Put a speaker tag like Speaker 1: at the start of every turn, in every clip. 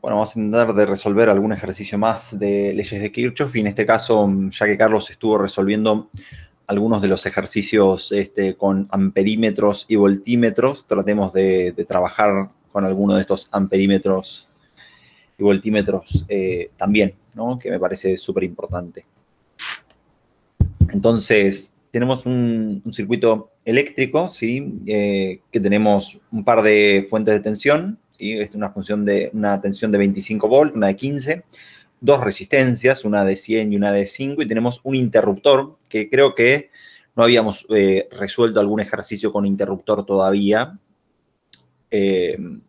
Speaker 1: Bueno, vamos a intentar de resolver algún ejercicio más de leyes de Kirchhoff y en este caso, ya que Carlos estuvo resolviendo algunos de los ejercicios con amperímetros y voltímetros, tratemos de trabajar con alguno de estos amperímetros y voltímetros también, ¿no? Que me parece súper importante. Entonces, tenemos un circuito eléctrico, ¿sí? Que tenemos un par de fuentes de tensión, ¿sí? Esta es una función de una tensión de 25 volt, una de 15, dos resistencias, una de 100 y una de 5, y tenemos un interruptor, que creo que no habíamos resuelto algún ejercicio con interruptor todavía. Pero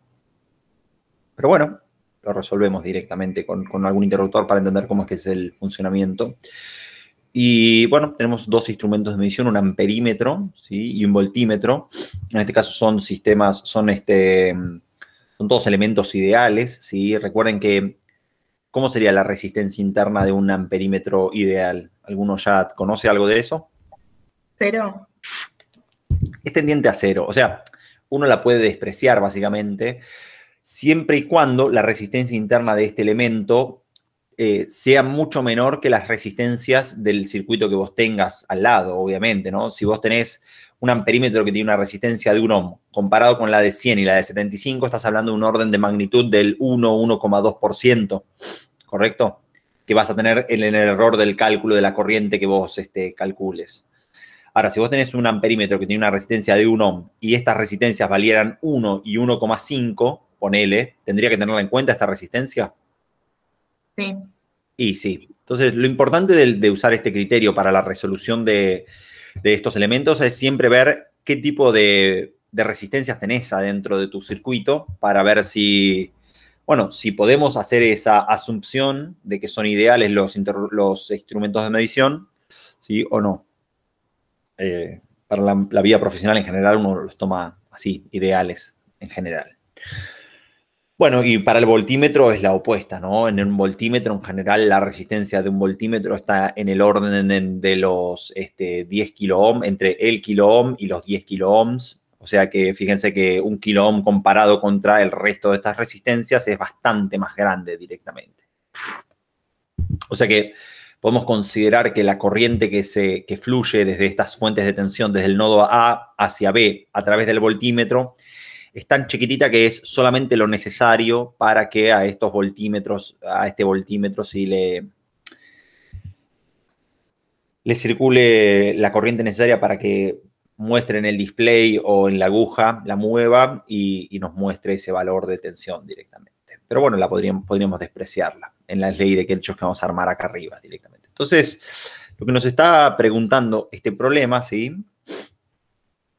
Speaker 1: bueno, lo resolvemos directamente con algún interruptor para entender cómo es que es el funcionamiento. Y bueno, tenemos dos instrumentos de medición, un amperímetro, ¿sí? Y un voltímetro. En este caso son sistemas, son todos elementos ideales, ¿sí? Recuerden que, ¿cómo sería la resistencia interna de un amperímetro ideal? ¿Alguno ya conoce algo de eso?
Speaker 2: Cero.
Speaker 1: Es tendiente a cero, o sea, uno la puede despreciar básicamente, siempre y cuando la resistencia interna de este elemento sea mucho menor que las resistencias del circuito que vos tengas al lado, obviamente, ¿no? Si vos tenés un amperímetro que tiene una resistencia de 1 ohm, comparado con la de 100 y la de 75, estás hablando de un orden de magnitud del 1,2%, ¿correcto? Que vas a tener en el error del cálculo de la corriente que vos calcules. Ahora, si vos tenés un amperímetro que tiene una resistencia de 1 ohm y estas resistencias valieran 1 y 1,5, ponele, ¿tendría que tenerla en cuenta esta resistencia?
Speaker 2: Sí.
Speaker 1: Y sí. Entonces, lo importante de usar este criterio para la resolución de estos elementos es siempre ver qué tipo de resistencias tenés adentro de tu circuito para ver si, bueno, si podemos hacer esa asunción de que son ideales los instrumentos de medición, ¿sí? O no. Para la vida profesional en general uno los toma así, ideales en general. Bueno, y para el voltímetro es la opuesta, ¿no? En un voltímetro, en general, la resistencia de un voltímetro está en el orden de los 10 kilo ohm, entre el kilo ohm y los 10 kilo ohms. O sea que fíjense que un kilo ohm comparado contra el resto de estas resistencias es bastante más grande directamente. O sea que podemos considerar que la corriente que fluye desde estas fuentes de tensión, desde el nodo A hacia B, a través del voltímetro, es tan chiquitita que es solamente lo necesario para que a estos voltímetros, a este voltímetro sí le circule la corriente necesaria para que muestre en el display o en la aguja, la mueva y nos muestre ese valor de tensión directamente. Pero bueno, podríamos despreciarla en la ley de Kirchhoff que vamos a armar acá arriba directamente. Entonces, lo que nos está preguntando este problema, ¿sí?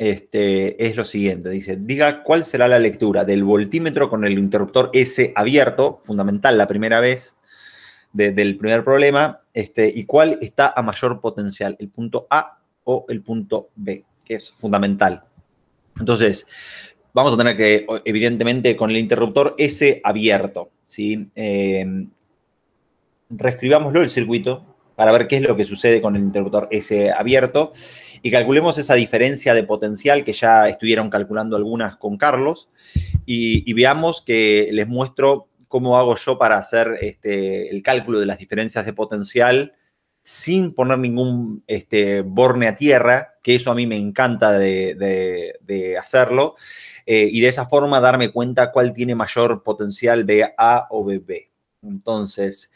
Speaker 1: Es lo siguiente, dice, diga cuál será la lectura del voltímetro con el interruptor S abierto, fundamental la primera vez del primer problema, y cuál está a mayor potencial, el punto A o el punto B, que es fundamental. Entonces, vamos a tener que, evidentemente, con el interruptor S abierto, ¿sí? Reescribámoslo el circuito para ver qué es lo que sucede con el interruptor S abierto y calculemos esa diferencia de potencial que ya estuvieron calculando algunas con Carlos y veamos que les muestro cómo hago yo para hacer el cálculo de las diferencias de potencial sin poner ningún borne a tierra, que eso a mí me encanta de hacerlo, y de esa forma darme cuenta cuál tiene mayor potencial, BA o BB. Entonces,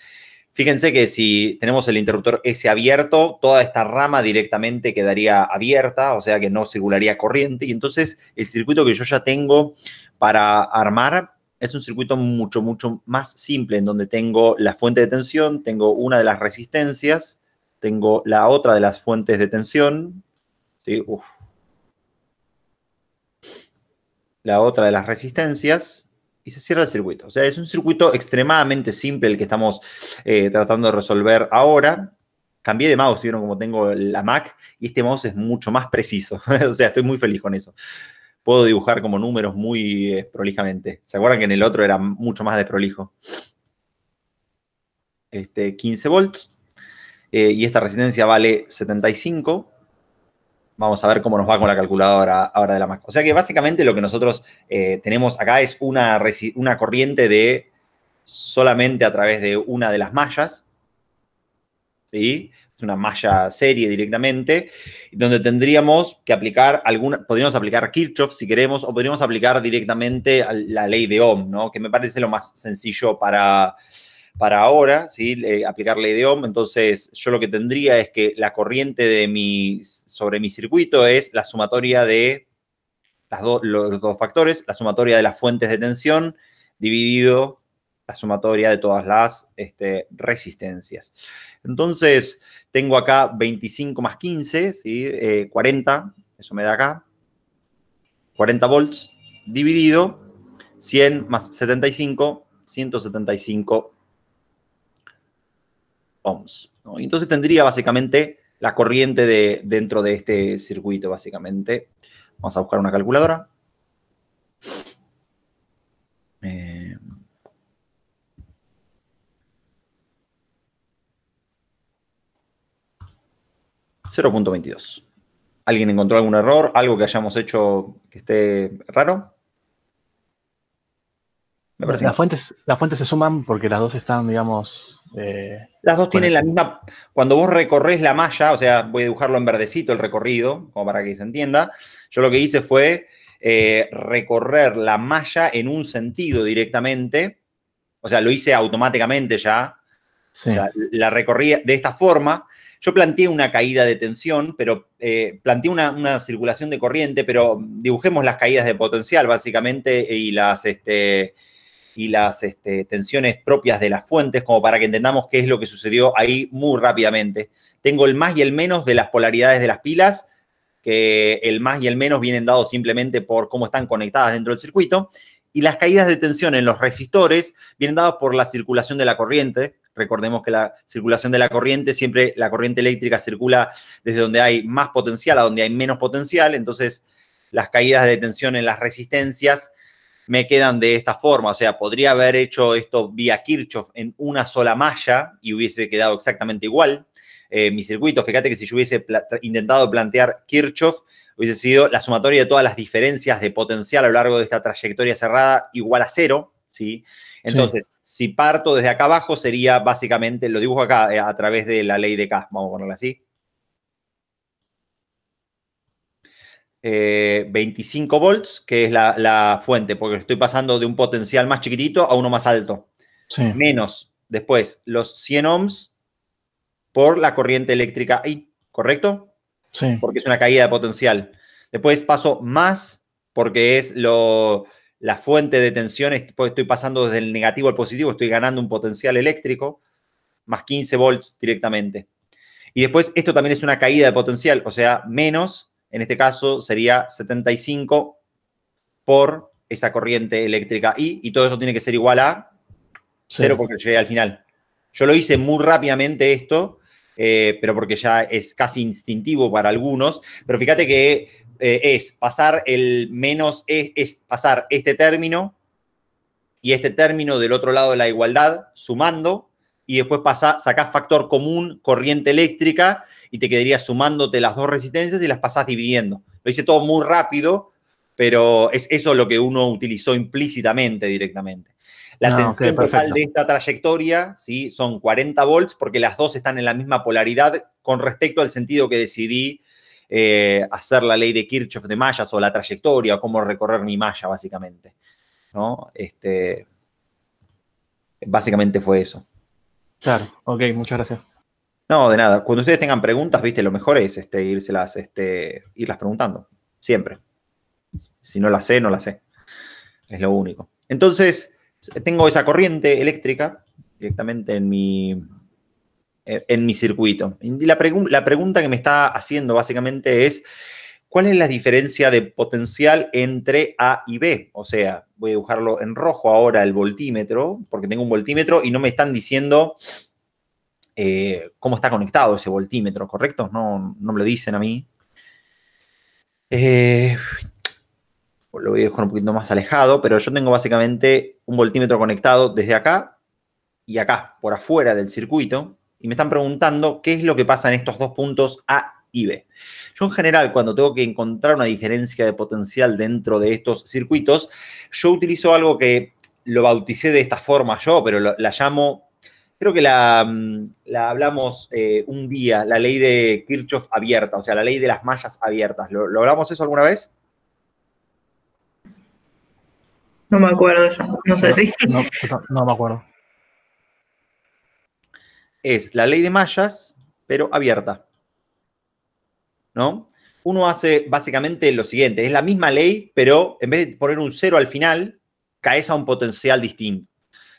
Speaker 1: fíjense que si tenemos el interruptor S abierto, toda esta rama directamente quedaría abierta, o sea que no circularía corriente. Y entonces el circuito que yo ya tengo para armar es un circuito mucho, mucho más simple, en donde tengo la fuente de tensión, tengo una de las resistencias, tengo la otra de las fuentes de tensión, ¿sí? La otra de las resistencias, y se cierra el circuito. O sea, es un circuito extremadamente simple el que estamos tratando de resolver ahora. Cambié de mouse, vieron como tengo la Mac, y este mouse es mucho más preciso. O sea, estoy muy feliz con eso. Puedo dibujar como números muy prolijamente. ¿Se acuerdan que en el otro era mucho más desprolijo? 15 volts. Y esta resistencia vale 75. Vamos a ver cómo nos va con la calculadora ahora de la Mac. O sea que básicamente lo que nosotros tenemos acá es una corriente de solamente a través de una de las mallas, ¿sí? Es una malla serie directamente, donde tendríamos que aplicar podríamos aplicar Kirchhoff si queremos, o podríamos aplicar directamente la ley de Ohm, ¿no? Que me parece lo más sencillo para ahora, ¿sí? Aplicar ley de Ohm. Entonces, yo lo que tendría es que la corriente sobre mi circuito es la sumatoria de los dos factores, la sumatoria de las fuentes de tensión dividido la sumatoria de todas las resistencias. Entonces, tengo acá 25 más 15, ¿sí? 40, eso me da acá, 40 volts, dividido 100 más 75, 175 ohms, ¿no? Y entonces tendría básicamente la corriente dentro de este circuito, básicamente. Vamos a buscar una calculadora. 0.22. ¿Alguien encontró algún error? ¿Algo que hayamos hecho que esté raro?
Speaker 3: Me parece las fuentes se suman porque las dos están, digamos...
Speaker 1: las dos tienen la misma... Cuando vos recorres la malla, o sea, voy a dibujarlo en verdecito el recorrido, como para que se entienda. Yo lo que hice fue recorrer la malla en un sentido directamente. O sea, lo hice automáticamente ya. Sí. O sea, la recorrí de esta forma. Yo planteé una caída de tensión, pero planteé una circulación de corriente, pero dibujemos las caídas de potencial, básicamente, y las tensiones propias de las fuentes, como para que entendamos qué es lo que sucedió ahí muy rápidamente. Tengo el más y el menos de las polaridades de las pilas, que el más y el menos vienen dados simplemente por cómo están conectadas dentro del circuito, y las caídas de tensión en los resistores vienen dadas por la circulación de la corriente. Recordemos que la circulación de la corriente, siempre la corriente eléctrica circula desde donde hay más potencial a donde hay menos potencial, entonces las caídas de tensión en las resistencias me quedan de esta forma. O sea, podría haber hecho esto vía Kirchhoff en una sola malla y hubiese quedado exactamente igual. Mi circuito, fíjate que si yo hubiese intentado plantear Kirchhoff, hubiese sido la sumatoria de todas las diferencias de potencial a lo largo de esta trayectoria cerrada igual a 0, ¿sí? Entonces, si parto desde acá abajo, sería básicamente, lo dibujo acá a través de la ley de K, vamos a ponerla así. 25 volts, que es la fuente, porque estoy pasando de un potencial más chiquitito a uno más alto. Sí. Menos, después, los 100 ohms por la corriente eléctrica I, ¿correcto? Sí. Porque es una caída de potencial. Después paso más, porque es la fuente de tensión, estoy pasando desde el negativo al positivo, estoy ganando un potencial eléctrico, más 15 volts directamente. Y después esto también es una caída de potencial, o sea, menos, en este caso sería 75 por esa corriente eléctrica I, y todo esto tiene que ser igual a 0 porque llegué al final. Yo lo hice muy rápidamente esto, pero porque ya es casi instintivo para algunos, pero fíjate que es pasar el menos, es pasar este término y este término del otro lado de la igualdad, sumando, y después sacás factor común, corriente eléctrica, y te quedaría sumándote las dos resistencias y las pasás dividiendo. Lo hice todo muy rápido, pero es eso lo que uno utilizó implícitamente directamente. La tensión total de esta trayectoria, ¿sí? Son 40 volts, porque las dos están en la misma polaridad con respecto al sentido que decidí hacer la ley de Kirchhoff de mallas, o la trayectoria, o cómo recorrer mi malla, básicamente, ¿no? Básicamente fue eso.
Speaker 3: Claro, ok, muchas gracias.
Speaker 1: No, de nada. Cuando ustedes tengan preguntas, viste, lo mejor es irlas preguntando, siempre. Si no la sé, no la sé. Es lo único. Entonces, tengo esa corriente eléctrica directamente en mi circuito. Y la pregunta que me está haciendo básicamente es, ¿cuál es la diferencia de potencial entre A y B? O sea, voy a dibujarlo en rojo ahora el voltímetro, porque tengo un voltímetro y no me están diciendo cómo está conectado ese voltímetro, ¿correcto? No me lo dicen a mí. Lo voy a dejar un poquito más alejado, pero yo tengo básicamente un voltímetro conectado desde acá y acá, por afuera del circuito, y me están preguntando qué es lo que pasa en estos dos puntos A y B. Yo en general, cuando tengo que encontrar una diferencia de potencial dentro de estos circuitos, yo utilizo algo que lo bauticé de esta forma yo, pero la llamo, creo que la hablamos un día, la ley de Kirchhoff abierta, o sea, la ley de las mallas abiertas. ¿Lo hablamos eso alguna vez?
Speaker 2: No me acuerdo yo, no sé si.
Speaker 3: No me acuerdo.
Speaker 1: Es la ley de mallas, pero abierta, ¿no? Uno hace básicamente lo siguiente, es la misma ley, pero en vez de poner un 0 al final, caes a un potencial distinto.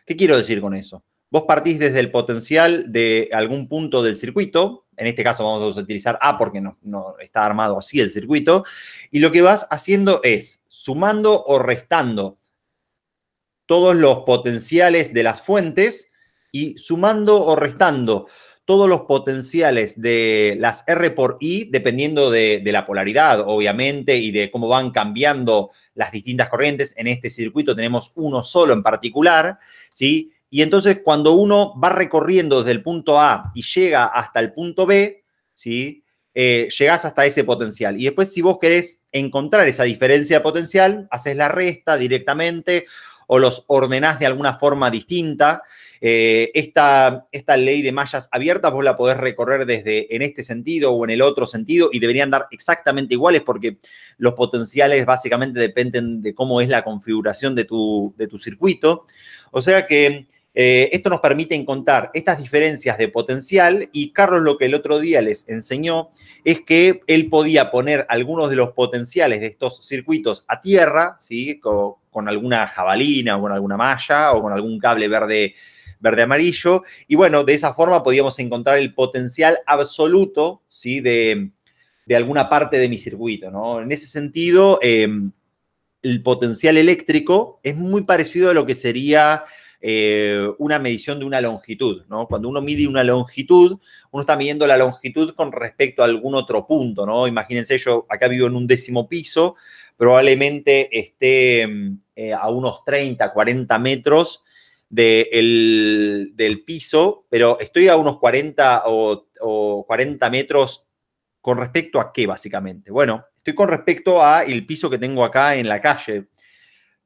Speaker 1: ¿Qué quiero decir con eso? Vos partís desde el potencial de algún punto del circuito, en este caso vamos a utilizar A porque no está armado así el circuito, y lo que vas haciendo es sumando o restando todos los potenciales de las fuentes y sumando o restando todos los potenciales de las R por I, dependiendo de la polaridad, obviamente, y de cómo van cambiando las distintas corrientes. En este circuito tenemos uno solo en particular, ¿sí? Y entonces, cuando uno va recorriendo desde el punto A y llega hasta el punto B, ¿sí? Llegás hasta ese potencial. Y después, si vos querés encontrar esa diferencia de potencial, haces la resta directamente o los ordenás de alguna forma distinta. Esta ley de mallas abiertas vos la podés recorrer desde en este sentido o en el otro sentido y deberían dar exactamente iguales porque los potenciales básicamente dependen de cómo es la configuración de tu circuito. O sea que esto nos permite encontrar estas diferencias de potencial y Carlos lo que el otro día les enseñó es que él podía poner algunos de los potenciales de estos circuitos a tierra, ¿sí? Con alguna jabalina o con alguna malla o con algún cable verde-amarillo. Y bueno, de esa forma podíamos encontrar el potencial absoluto, ¿sí? de alguna parte de mi circuito, ¿no? En ese sentido, el potencial eléctrico es muy parecido a lo que sería una medición de una longitud, ¿no? Cuando uno mide una longitud, uno está midiendo la longitud con respecto a algún otro punto, ¿no? Imagínense, yo acá vivo en un 10º piso, probablemente esté a unos 30, 40 metros del piso, pero estoy a unos 40 o 40 metros con respecto a qué, básicamente. Bueno, estoy con respecto al piso que tengo acá en la calle,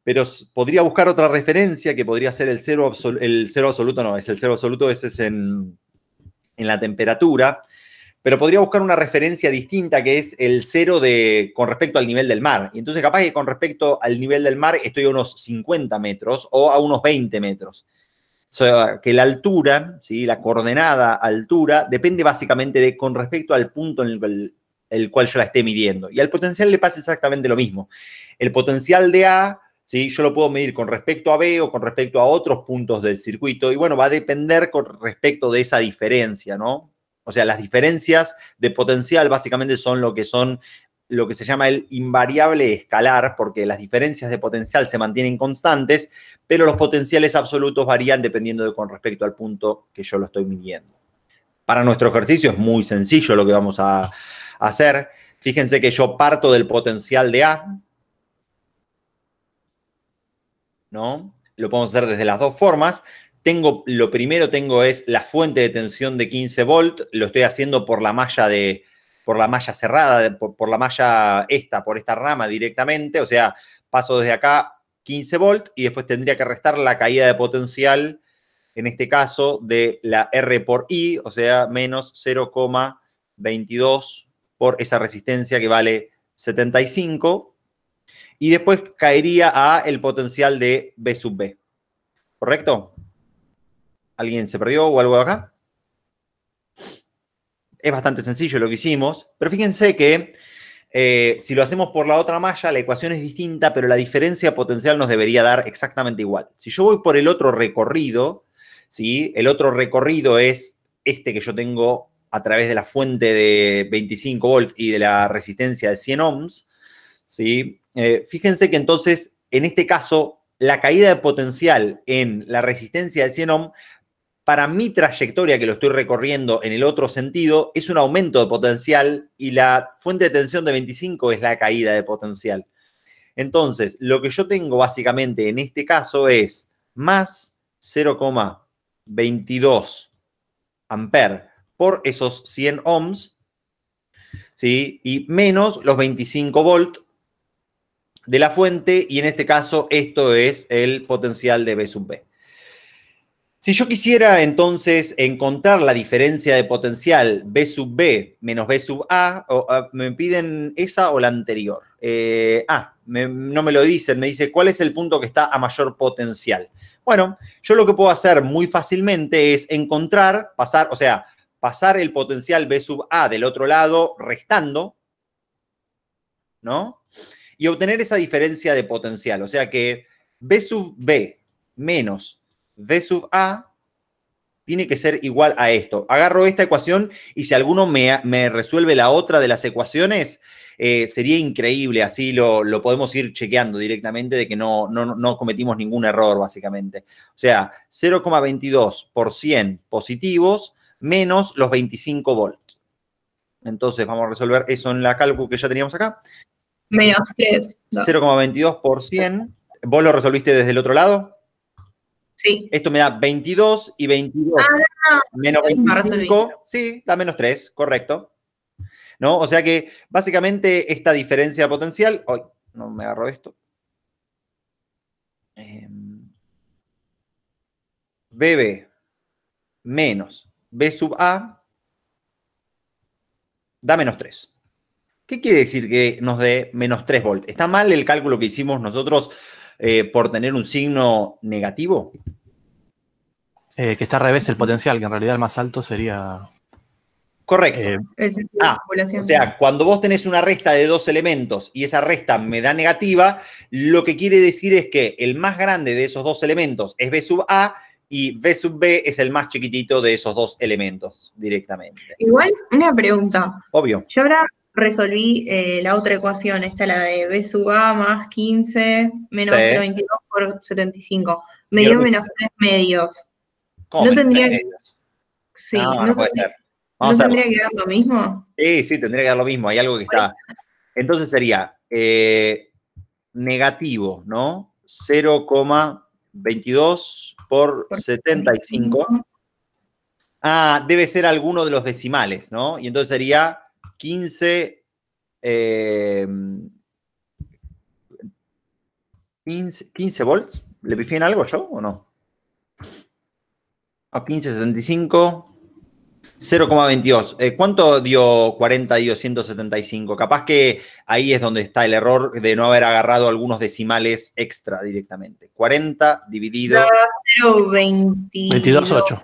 Speaker 1: pero podría buscar otra referencia que podría ser el cero absoluto, no, es el cero absoluto, ese es en la temperatura, pero podría buscar una referencia distinta que es el cero con respecto al nivel del mar. Y entonces capaz que con respecto al nivel del mar estoy a unos 50 metros o a unos 20 metros. O sea, que la altura, ¿sí? La coordenada altura, depende básicamente de con respecto al punto en el cual yo la esté midiendo. Y al potencial le pasa exactamente lo mismo. El potencial de A, ¿sí? Yo lo puedo medir con respecto a B o con respecto a otros puntos del circuito. Y bueno, va a depender con respecto de esa diferencia, ¿no? O sea, las diferencias de potencial básicamente son lo que se llama el invariable escalar, porque las diferencias de potencial se mantienen constantes, pero los potenciales absolutos varían dependiendo de con respecto al punto que yo lo estoy midiendo. Para nuestro ejercicio es muy sencillo lo que vamos a hacer. Fíjense que yo parto del potencial de A, ¿no? Lo podemos hacer desde las dos formas. Lo primero es la fuente de tensión de 15 volt, lo estoy haciendo por la malla cerrada, por la malla por esta rama directamente, o sea, paso desde acá 15 volt y después tendría que restar la caída de potencial, en este caso, de la R por I, o sea, menos 0,22 por esa resistencia que vale 75, y después caería a el potencial de B sub B. ¿Correcto? ¿Alguien se perdió o algo de acá? Es bastante sencillo lo que hicimos, pero fíjense que si lo hacemos por la otra malla, la ecuación es distinta, pero la diferencia potencial nos debería dar exactamente igual. Si yo voy por el otro recorrido, ¿sí? El otro recorrido es este que yo tengo a través de la fuente de 25 volts y de la resistencia de 100 ohms, ¿sí? Fíjense que entonces, en este caso, la caída de potencial en la resistencia de 100 ohms para mi trayectoria que lo estoy recorriendo en el otro sentido, es un aumento de potencial y la fuente de tensión de 25 es la caída de potencial. Entonces, lo que yo tengo básicamente en este caso es más 0,22 amperes por esos 100 ohms, ¿sí? Y menos los 25 volts de la fuente, y en este caso esto es el potencial de B sub B. Si yo quisiera entonces encontrar la diferencia de potencial B sub B menos B sub A, me piden esa o la anterior. No me lo dicen, me dice cuál es el punto que está a mayor potencial. Bueno, yo lo que puedo hacer muy fácilmente es encontrar, pasar el potencial B sub A del otro lado restando, ¿no? Y obtener esa diferencia de potencial. O sea que B sub B menos B sub A tiene que ser igual a esto. Agarro esta ecuación y si alguno me resuelve la otra de las ecuaciones, sería increíble. Así lo podemos ir chequeando directamente de que no cometimos ningún error, básicamente. O sea, 0,22 por 100 positivos menos los 25 volts. Entonces, vamos a resolver eso en la cálculo que ya teníamos acá.
Speaker 2: Menos 3.
Speaker 1: 0,22 por 100. ¿Vos lo resolviste desde el otro lado?
Speaker 2: Sí.
Speaker 1: Esto me da 22 y 22 menos 25. Sí, da menos 3, correcto. ¿No? O sea que básicamente esta diferencia potencial... ¡Ay! No me agarro esto. BB menos B sub A da menos 3. ¿Qué quiere decir que nos dé menos 3 volts? ¿Está mal el cálculo que hicimos nosotros por tener un signo negativo?
Speaker 3: Que está al revés el potencial, que en realidad el más alto sería...
Speaker 1: Correcto.
Speaker 2: O
Speaker 1: sea, cuando vos tenés una resta de dos elementos y esa resta me da negativa, lo que quiere decir es que el más grande de esos dos elementos es B sub A y B sub B es el más chiquitito de esos dos elementos directamente.
Speaker 2: Igual, una pregunta.
Speaker 1: Obvio.
Speaker 2: Yo ahora resolví la otra ecuación, esta la de B sub A más 15 menos 0,22 por 75. Me dio menos 3 medios.
Speaker 1: ¿Cómo
Speaker 2: no
Speaker 1: menos
Speaker 2: tendría
Speaker 1: 3 medios?
Speaker 2: Sí,
Speaker 1: no puede ser.
Speaker 2: ¿No tendría que dar lo mismo?
Speaker 1: Sí, tendría que dar lo mismo. Hay algo que está... Entonces sería negativo, ¿no? 0,22 por 75. Debe ser alguno de los decimales, ¿no? Y entonces sería 15... 15 volts. ¿Le pifié en algo yo o no? 15,75... 0,22. ¿Cuánto dio 40 y 275? Capaz que ahí es donde está el error de no haber agarrado algunos decimales extra directamente. 40 dividido...
Speaker 3: 22,8.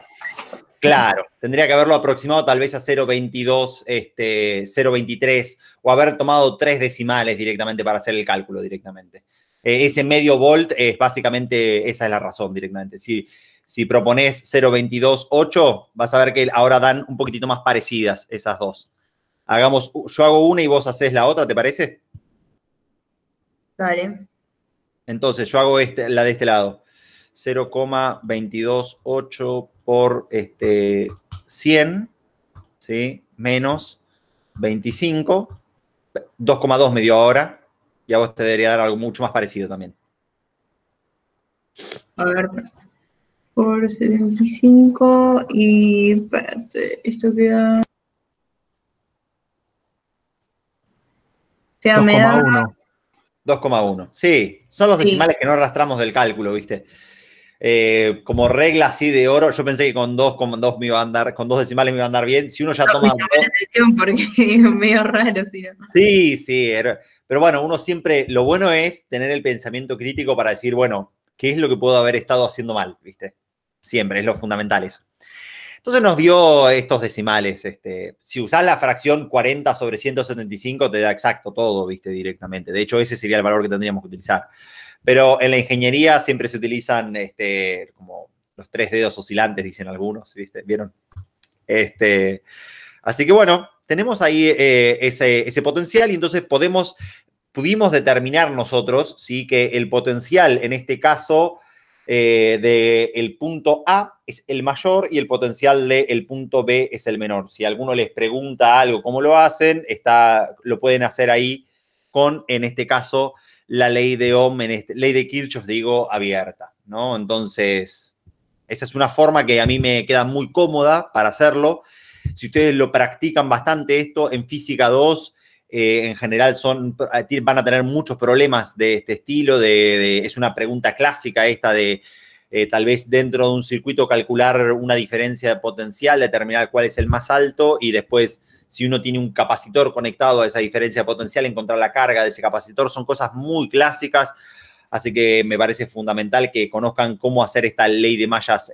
Speaker 1: Claro, tendría que haberlo aproximado tal vez a 0,22, 0,23 o haber tomado 3 decimales directamente para hacer el cálculo directamente. Ese medio volt es básicamente, esa es la razón directamente. Si propones 0,22,8, vas a ver que ahora dan un poquitito más parecidas esas dos. Yo hago una y vos haces la otra, ¿te parece?
Speaker 2: Dale.
Speaker 1: Entonces, yo hago la de este lado. 0,228 por 100, ¿sí? Menos 25. 2,2 me dio ahora. Y a vos te debería dar algo mucho más parecido también.
Speaker 2: A ver, por 75 y... Espérate, esto queda... O sea,
Speaker 3: 2,1.
Speaker 1: 2,1. Sí, son los decimales que no arrastramos del cálculo, ¿viste? Como regla así de oro, yo pensé que con 2,2 me iba a andar, con 2 decimales me iba a andar bien. Si uno ya toma...
Speaker 2: Me llamó la atención porque es medio raro, si no.
Speaker 1: Sí, pero bueno, uno siempre, lo bueno es tener el pensamiento crítico para decir, bueno, ¿qué es lo que puedo haber estado haciendo mal? ¿Viste? Siempre, es lo fundamental eso. Entonces nos dio estos decimales. Si usás la fracción 40 sobre 175, te da exacto todo, ¿viste? Directamente. De hecho, ese sería el valor que tendríamos que utilizar. Pero en la ingeniería siempre se utilizan como los 3 dedos oscilantes, dicen algunos, ¿viste? ¿Vieron? Así que bueno, tenemos ahí ese potencial y entonces pudimos determinar nosotros, ¿sí? Que el potencial en este caso del punto A es el mayor y el potencial del punto B es el menor. Si alguno les pregunta algo, cómo lo hacen, lo pueden hacer ahí con, en este caso, la ley de Ohm, ley de Kirchhoff, digo, abierta, ¿no? Entonces, esa es una forma que a mí me queda muy cómoda para hacerlo. Si ustedes lo practican bastante esto, en Física 2 en general van a tener muchos problemas de este estilo. Es una pregunta clásica esta de tal vez dentro de un circuito calcular una diferencia de potencial, determinar cuál es el más alto y después, si uno tiene un capacitor conectado a esa diferencia de potencial, encontrar la carga de ese capacitor. Son cosas muy clásicas. Así que me parece fundamental que conozcan cómo hacer esta ley de mallas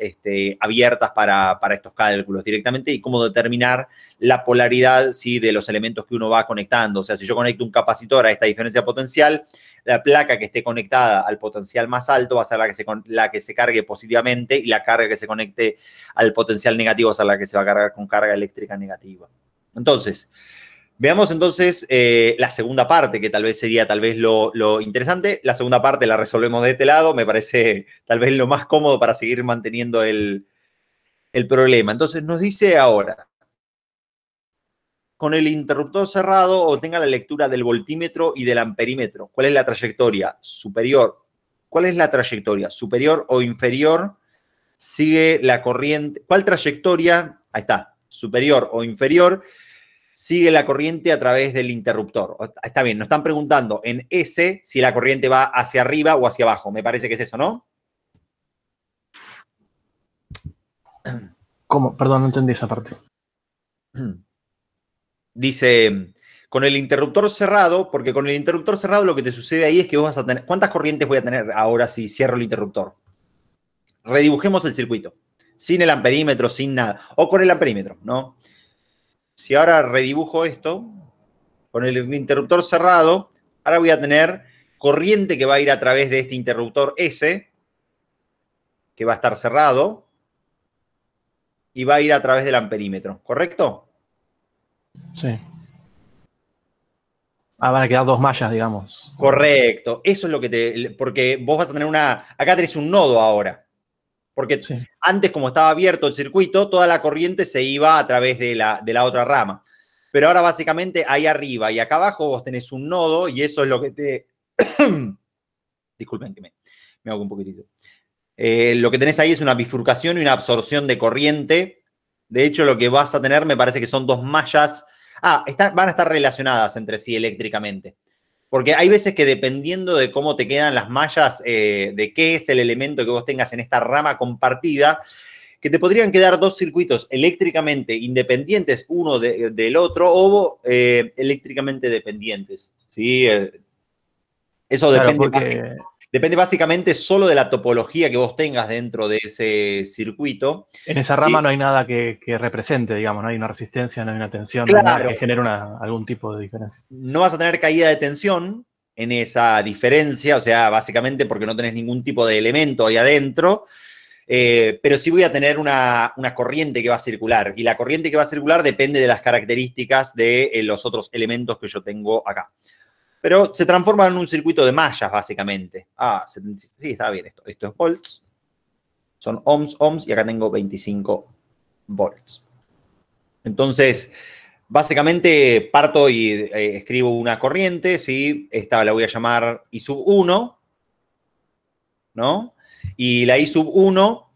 Speaker 1: abiertas para estos cálculos directamente y cómo determinar la polaridad, ¿sí?, de los elementos que uno va conectando. O sea, si yo conecto un capacitor a esta diferencia potencial, la placa que esté conectada al potencial más alto va a ser la que se cargue positivamente y la carga que se conecte al potencial negativo va a ser la que se va a cargar con carga eléctrica negativa. Entonces, veamos entonces la segunda parte, que tal vez sería lo interesante. La segunda parte la resolvemos de este lado. Me parece tal vez lo más cómodo para seguir manteniendo el problema. Entonces nos dice ahora, con el interruptor cerrado, obtenga la lectura del voltímetro y del amperímetro. ¿Cuál es la trayectoria superior? ¿Cuál es la trayectoria superior o inferior? Sigue la corriente. ¿Cuál trayectoria? Ahí está, superior o inferior. Sigue la corriente a través del interruptor. Está bien, nos están preguntando en S si la corriente va hacia arriba o hacia abajo. Me parece que es eso, ¿no?
Speaker 3: ¿Cómo? Perdón, no entendí esa parte.
Speaker 1: Dice, con el interruptor cerrado, porque con el interruptor cerrado lo que te sucede ahí es que vos vas a tener... ¿Cuántas corrientes voy a tener ahora si cierro el interruptor? Redibujemos el circuito. Sin el amperímetro, sin nada. O con el amperímetro, ¿no? Si ahora redibujo esto, con el interruptor cerrado, ahora voy a tener corriente que va a ir a través de este interruptor S, que va a estar cerrado, y va a ir a través del amperímetro, ¿correcto?
Speaker 3: Sí. Van a quedar dos mallas, digamos.
Speaker 1: Correcto. Eso es lo que porque vos vas a tener acá tenés un nodo ahora. Porque sí, antes, como estaba abierto el circuito, toda la corriente se iba a través de la otra rama. Pero ahora, básicamente, ahí arriba y acá abajo vos tenés un nodo y eso es lo que te... Disculpen que me hago un poquitito. Lo que tenés ahí es una bifurcación y una absorción de corriente. De hecho, lo que vas a tener, me parece que son dos mallas... van a estar relacionadas entre sí eléctricamente. Porque hay veces que dependiendo de cómo te quedan las mallas, de qué es el elemento que vos tengas en esta rama compartida, que te podrían quedar dos circuitos eléctricamente independientes uno del otro o eléctricamente dependientes. ¿Sí? Eso depende, claro, depende básicamente solo de la topología que vos tengas dentro de ese circuito.
Speaker 3: En esa rama no hay nada que represente, digamos, no hay una resistencia, no hay una tensión,
Speaker 1: claro,
Speaker 3: no hay nada que genere algún tipo de diferencia.
Speaker 1: No vas a tener caída de tensión en esa diferencia, o sea, básicamente porque no tenés ningún tipo de elemento ahí adentro, pero sí voy a tener una corriente que va a circular, y la corriente que va a circular depende de las características de los otros elementos que yo tengo acá. Pero se transforma en un circuito de mallas, básicamente. Sí, está bien esto. Esto es volts. Son ohms, y acá tengo 25 volts. Entonces, básicamente parto y escribo una corriente, ¿sí? Esta la voy a llamar I sub 1, ¿no? Y la I sub 1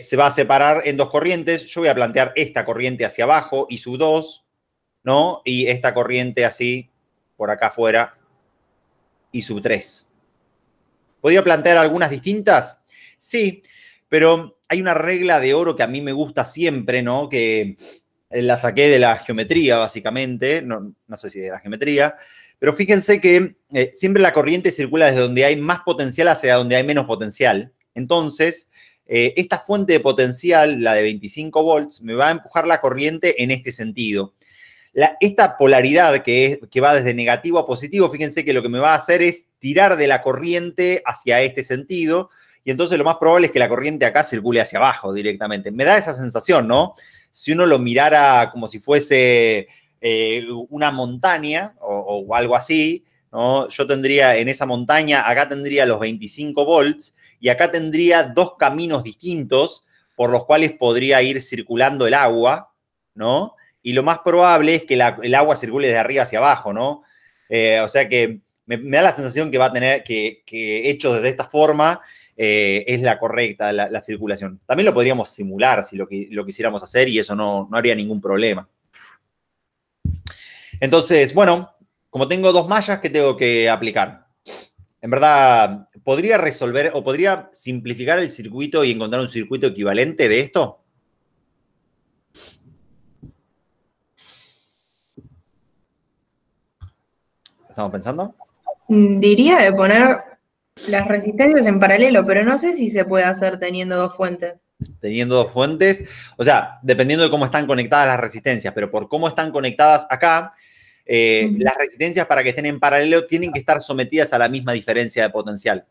Speaker 1: se va a separar en dos corrientes. Yo voy a plantear esta corriente hacia abajo, I sub 2, ¿no? Y esta corriente así, por acá afuera, I sub 3. ¿Podría plantear algunas distintas? Sí, pero hay una regla de oro que a mí me gusta siempre, ¿no? Que la saqué de la geometría, básicamente. No sé si de la geometría. Pero fíjense que siempre la corriente circula desde donde hay más potencial hacia donde hay menos potencial. Entonces, esta fuente de potencial, la de 25 volts, me va a empujar la corriente en este sentido. Esta polaridad que va desde negativo a positivo, fíjense que lo que me va a hacer es tirar de la corriente hacia este sentido, y entonces lo más probable es que la corriente acá circule hacia abajo directamente. Me da esa sensación, ¿no? Si uno lo mirara como si fuese una montaña o algo así, ¿no? Yo tendría en esa montaña, acá tendría los 25 volts, y acá tendría dos caminos distintos por los cuales podría ir circulando el agua, ¿no? Y lo más probable es que el agua circule de arriba hacia abajo, ¿no? O sea que me da la sensación que va a tener que hecho desde esta forma es la correcta, la circulación. También lo podríamos simular si lo quisiéramos hacer y eso no haría ningún problema. Entonces, bueno, como tengo dos mallas, ¿qué tengo que aplicar? En verdad, ¿podría resolver o podría simplificar el circuito y encontrar un circuito equivalente de esto? ¿Estamos pensando?
Speaker 2: Diría de poner las resistencias en paralelo, pero no sé si se puede hacer teniendo dos fuentes.
Speaker 1: Teniendo dos fuentes, o sea, dependiendo de cómo están conectadas las resistencias, pero por cómo están conectadas acá, las resistencias para que estén en paralelo tienen que estar sometidas a la misma diferencia de potencial.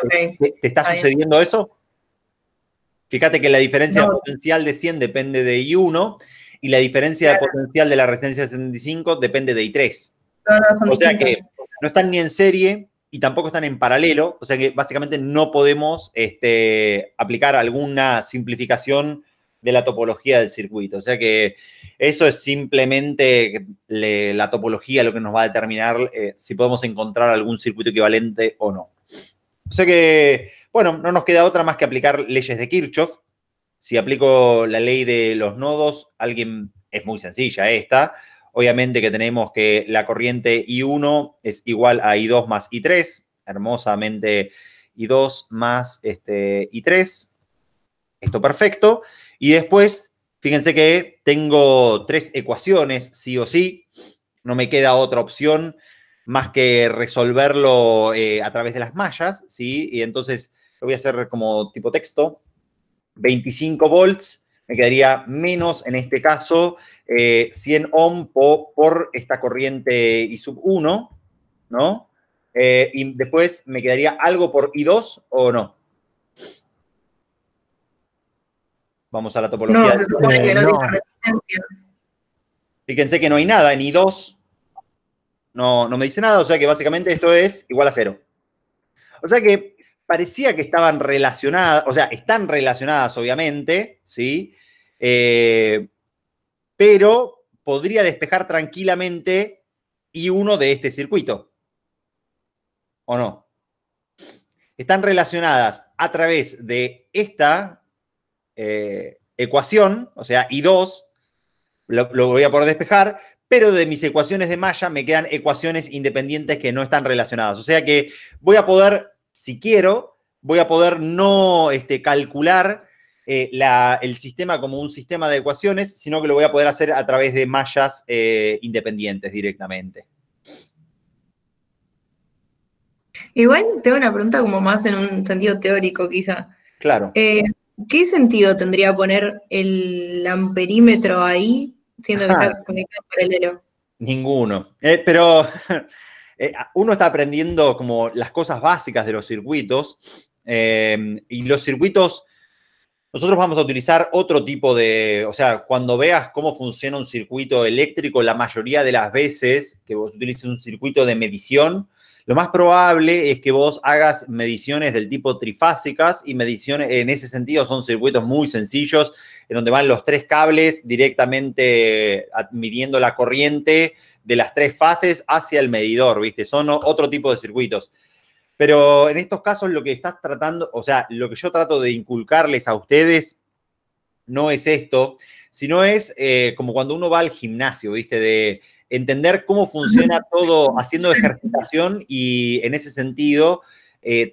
Speaker 2: Ok.
Speaker 1: ¿Te está sucediendo eso? Fíjate que la diferencia de potencial de 100 depende de I1 y la diferencia de potencial de la resistencia de 75 depende de I3. O sea que no están ni en serie y tampoco están en paralelo, o sea que básicamente no podemos aplicar alguna simplificación de la topología del circuito. O sea que eso es simplemente la topología lo que nos va a determinar si podemos encontrar algún circuito equivalente o no. O sea que, bueno, no nos queda otra más que aplicar leyes de Kirchhoff. Si aplico la ley de los nodos, es muy sencilla esta. Obviamente que tenemos que la corriente I1 es igual a I2 más I3. Hermosamente I2 más I3. Esto perfecto. Y después, fíjense que tengo tres ecuaciones, sí o sí. No me queda otra opción más que resolverlo a través de las mallas, ¿sí? Y entonces lo voy a hacer como tipo texto. 25 volts, me quedaría menos, en este caso, 100 ohm por esta corriente I sub 1, ¿no? Y después me quedaría algo por I2 o no. Vamos a la topología.
Speaker 2: No, se supone que no tiene resistencia.
Speaker 1: Fíjense que no hay nada en I2. No me dice nada, o sea que básicamente esto es igual a 0. O sea que parecía que estaban relacionadas, o sea, están relacionadas obviamente, ¿sí? Pero podría despejar tranquilamente I1 de este circuito. ¿O no? Están relacionadas a través de esta ecuación, o sea, I2, lo voy a poder despejar, pero de mis ecuaciones de malla me quedan ecuaciones independientes que no están relacionadas. O sea que voy a poder, si quiero, voy a poder no calcular el sistema como un sistema de ecuaciones, sino que lo voy a poder hacer a través de mallas independientes directamente.
Speaker 2: Igual tengo una pregunta como más en un sentido teórico, quizá.
Speaker 1: Claro.
Speaker 2: ¿Qué sentido tendría poner el amperímetro ahí, siendo que está conectado en paralelo?
Speaker 1: Ninguno. Pero uno está aprendiendo como las cosas básicas de los circuitos y los circuitos, nosotros vamos a utilizar otro tipo de, o sea, cuando veas cómo funciona un circuito eléctrico, la mayoría de las veces que vos utilices un circuito de medición, lo más probable es que vos hagas mediciones del tipo trifásicas y mediciones, en ese sentido son circuitos muy sencillos, en donde van los tres cables directamente midiendo la corriente de las tres fases hacia el medidor, ¿viste? Son otro tipo de circuitos. Pero en estos casos lo que estás tratando, o sea, lo que yo trato de inculcarles a ustedes no es esto, sino es como cuando uno va al gimnasio, ¿viste? De entender cómo funciona todo haciendo ejercitación y en ese sentido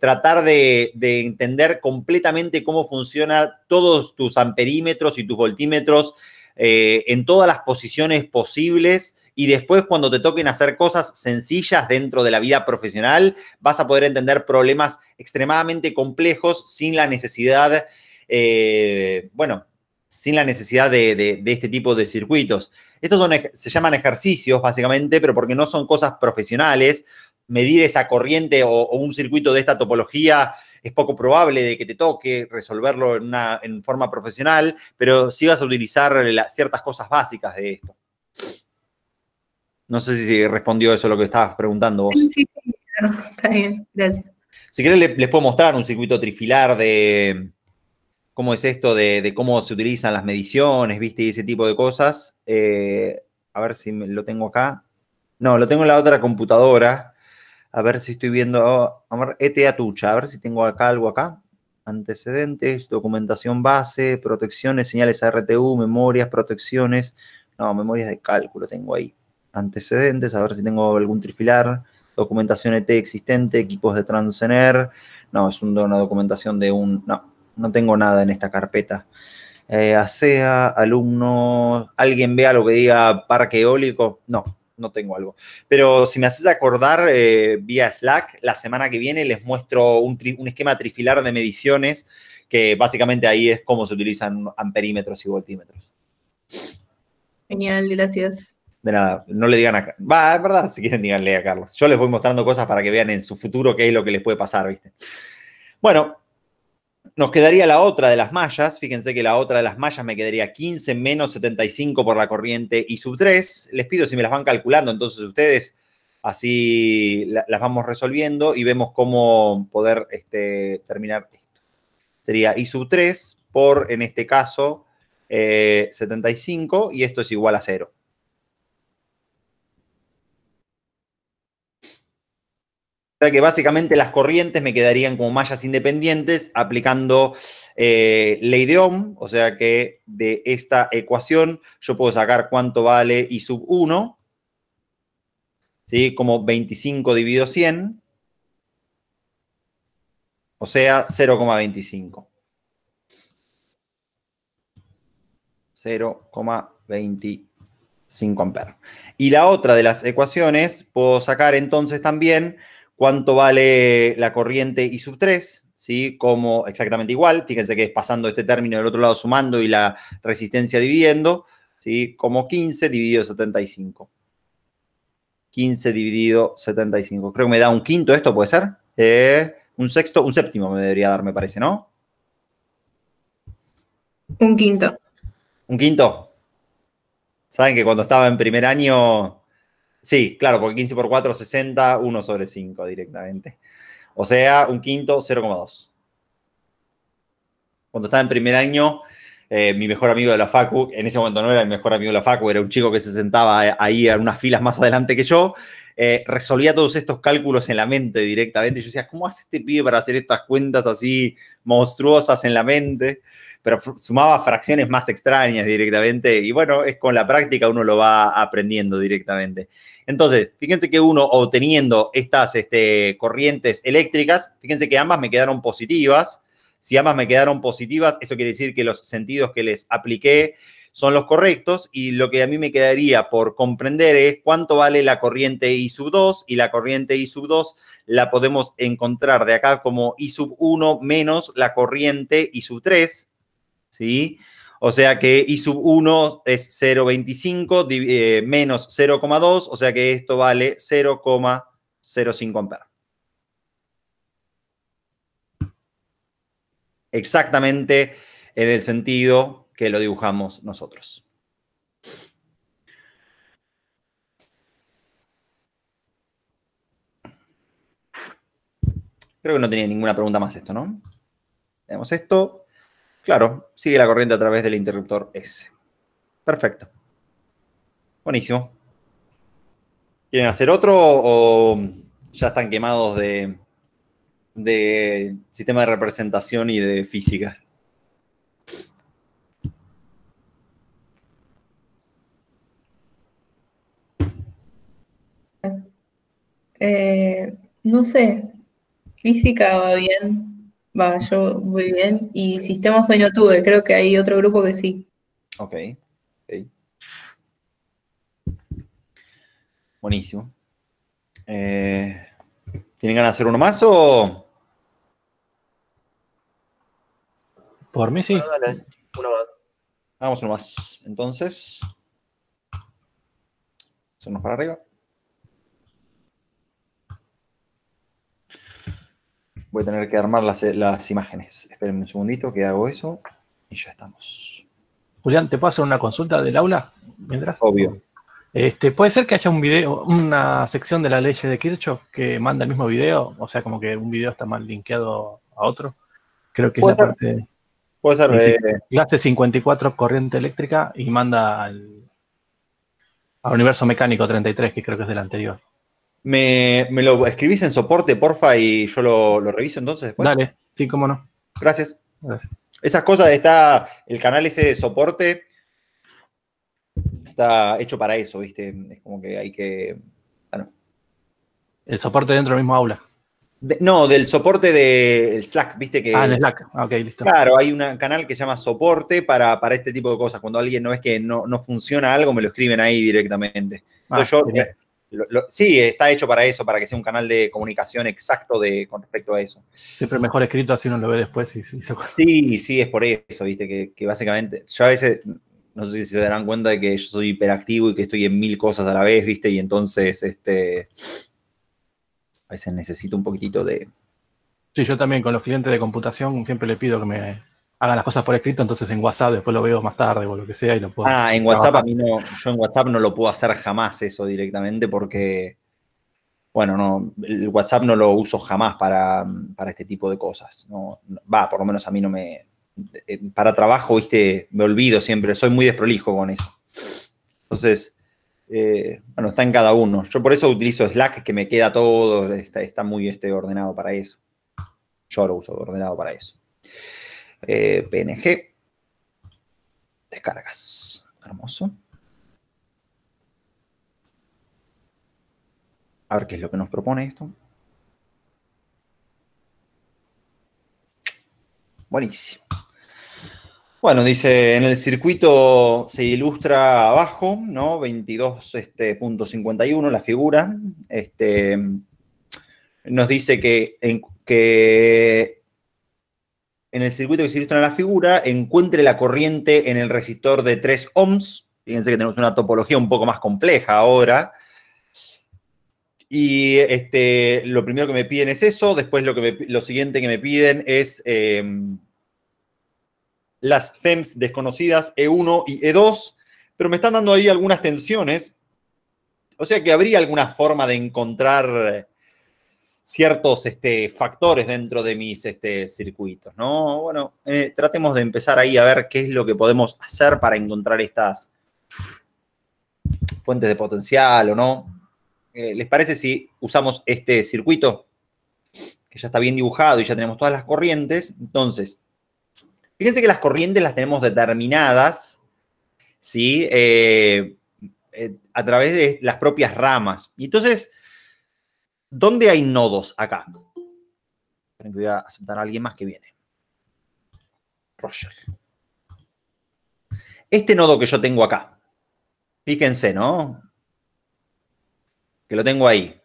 Speaker 1: tratar de entender completamente cómo funciona todos tus amperímetros y tus voltímetros en todas las posiciones posibles y después cuando te toquen hacer cosas sencillas dentro de la vida profesional vas a poder entender problemas extremadamente complejos sin la necesidad, sin la necesidad de este tipo de circuitos. Estos se llaman ejercicios, básicamente, pero porque no son cosas profesionales. Medir esa corriente o un circuito de esta topología es poco probable de que te toque resolverlo en forma profesional, pero sí vas a utilizar ciertas cosas básicas de esto. No sé si respondió eso lo que estabas preguntando vos.
Speaker 2: Sí, claro, está bien, gracias.
Speaker 1: Si querés, les puedo mostrar un circuito trifilar de cómo es esto, de cómo se utilizan las mediciones, ¿viste? Y ese tipo de cosas. A ver si lo tengo acá. No, lo tengo en la otra computadora. A ver si estoy viendo. A ver, ETA Tucha. A ver si tengo acá algo acá. Antecedentes, documentación base, protecciones, señales RTU, memorias, protecciones. No, memorias de cálculo tengo ahí. antecedentes, a ver si tengo algún trifilar. Documentación ET existente, equipos de Transener. No, es una documentación de un... No tengo nada en esta carpeta. ASEA, alumnos, ¿alguien ve algo que diga parque eólico? No tengo algo. Pero si me haces acordar, vía Slack, la semana que viene les muestro un esquema trifilar de mediciones, que básicamente ahí es cómo se utilizan amperímetros y voltímetros.
Speaker 2: Genial, gracias.
Speaker 1: De nada, no le digan a... Va, es verdad, si quieren díganle a Carlos. Yo les voy mostrando cosas para que vean en su futuro qué es lo que les puede pasar, ¿viste? Bueno, nos quedaría la otra de las mallas. Fíjense que la otra de las mallas me quedaría 15 menos 75 por la corriente I sub 3. Les pido si me las van calculando, entonces ustedes así las vamos resolviendo y vemos cómo poder terminar esto. Sería I sub 3 por, en este caso, 75, y esto es igual a 0. O sea que básicamente las corrientes me quedarían como mallas independientes aplicando ley de Ohm, o sea que de esta ecuación yo puedo sacar cuánto vale I sub 1, ¿sí? Como 25 dividido 100, o sea 0,25. 0,25 amperes. Y la otra de las ecuaciones puedo sacar entonces también cuánto vale la corriente I sub 3, ¿sí? Como exactamente igual, fíjense que es pasando este término del otro lado sumando y la resistencia dividiendo, ¿sí? Como 15 dividido 75. 15 dividido 75. Creo que me da un quinto esto, ¿puede ser? Un sexto, un séptimo me debería dar, me parece, ¿no?
Speaker 2: Un quinto.
Speaker 1: ¿Un quinto? Saben que cuando estaba en primer año... Sí, claro, porque 15 por 4, 60, 1 sobre 5 directamente. O sea, un quinto, 0,2. Cuando estaba en primer año, mi mejor amigo de la facu, en ese momento no era el mejor amigo de la facu, era un chico que se sentaba ahí en unas filas más adelante que yo, resolvía todos estos cálculos en la mente directamente. Y yo decía, ¿cómo hace este pibe para hacer estas cuentas así monstruosas en la mente? Pero sumaba fracciones más extrañas directamente. Y bueno, es con la práctica uno lo va aprendiendo directamente. Entonces, fíjense que uno obteniendo estas corrientes eléctricas, fíjense que ambas me quedaron positivas. Si ambas me quedaron positivas, eso quiere decir que los sentidos que les apliqué son los correctos, y lo que a mí me quedaría por comprender es cuánto vale la corriente I sub 2, y la corriente I sub 2 la podemos encontrar de acá como I sub 1 menos la corriente I sub 3, ¿sí? O sea que I sub 1 es 0,25 menos 0,2, o sea que esto vale 0,05 amperes. Exactamente en el sentido que lo dibujamos nosotros. Creo que no tenía ninguna pregunta más esto, ¿no? Tenemos esto. Claro, sigue la corriente a través del interruptor S. Perfecto. Buenísimo. ¿Quieren hacer otro o ya están quemados de sistema de representación y de física?
Speaker 2: No sé, física va bien, yo voy bien, y sistemas hoy no tuve, creo que hay otro grupo que sí.
Speaker 1: Ok. Buenísimo. ¿Tienen ganas de hacer uno más o...?
Speaker 3: Por mí sí.
Speaker 4: Bueno, dale, uno más.
Speaker 1: Hagamos uno más. Entonces, hacernos para arriba. Voy a tener que armar las imágenes. Espérenme un segundito que hago eso y ya estamos.
Speaker 3: Julián, ¿te puedo hacer una consulta del aula mientras?
Speaker 1: Obvio.
Speaker 3: ¿Puede ser que haya un video, una sección de la ley de Kirchhoff que manda el mismo video? O sea, como que un video está mal linkeado a otro. Creo que es la parte...
Speaker 1: Puede ser.
Speaker 3: Clase 54, corriente eléctrica, y manda al universo mecánico 33, que creo que es del anterior.
Speaker 1: ¿Me lo escribís en soporte, porfa, y yo lo reviso entonces después?
Speaker 3: Dale, sí, cómo no.
Speaker 1: Gracias.
Speaker 3: Gracias.
Speaker 1: Esas cosas, está el canal ese de soporte, está hecho para eso, ¿viste? Es como que hay que... Bueno.
Speaker 3: El soporte dentro del mismo aula.
Speaker 1: No, del soporte del Slack, ¿viste? Que,
Speaker 3: en Slack. Ok, listo.
Speaker 1: claro, hay un canal que se llama soporte para este tipo de cosas. Cuando alguien no es que no funciona algo, me lo escriben ahí directamente. Entonces sí, está hecho para eso, para que sea un canal de comunicación exacto con respecto a eso.
Speaker 3: Siempre mejor escrito, así uno lo ve después.
Speaker 1: Sí, es por eso, ¿viste? Que básicamente, yo a veces, no sé si se darán cuenta de que yo soy hiperactivo y que estoy en 1000 cosas a la vez, ¿viste? Y entonces, a veces necesito un poquitito de...
Speaker 3: Sí, yo también con los clientes de computación siempre le pido que me hagan las cosas por escrito, entonces en WhatsApp después lo veo más tarde o lo que sea y lo puedo
Speaker 1: en WhatsApp a mí no, yo en WhatsApp no lo puedo hacer jamás eso directamente porque, bueno, no, el WhatsApp no lo uso jamás para este tipo de cosas. No, por lo menos a mí no me... Para trabajo, ¿viste? Me olvido siempre, soy muy desprolijo con eso. Entonces... bueno, está en cada uno. Yo por eso utilizo Slack, que me queda todo, está muy ordenado para eso. Yo lo uso ordenado para eso. PNG. Descargas. Hermoso. A ver qué es lo que nos propone esto. Buenísimo. Bueno, dice, en el circuito se ilustra abajo, ¿no? 22.51 la figura. Nos dice que en el circuito que se ilustra en la figura encuentre la corriente en el resistor de 3 ohms. Fíjense que tenemos una topología un poco más compleja ahora. Y lo primero que me piden es eso. Después lo siguiente que me piden es... las FEMS desconocidas E1 y E2, pero me están dando ahí algunas tensiones. O sea que habría alguna forma de encontrar ciertos factores dentro de mis circuitos, ¿no? Bueno, tratemos de empezar ahí a ver qué es lo que podemos hacer para encontrar estas fuentes de potencial o no. ¿Les parece si usamos este circuito? Que ya está bien dibujado y ya tenemos todas las corrientes. Entonces, fíjense que las corrientes las tenemos determinadas, ¿sí? A través de las propias ramas. Y entonces, ¿dónde hay nodos acá? Esperen que voy a aceptar a alguien más que viene. Roger. Este nodo que yo tengo acá, fíjense, ¿no? Que lo tengo ahí.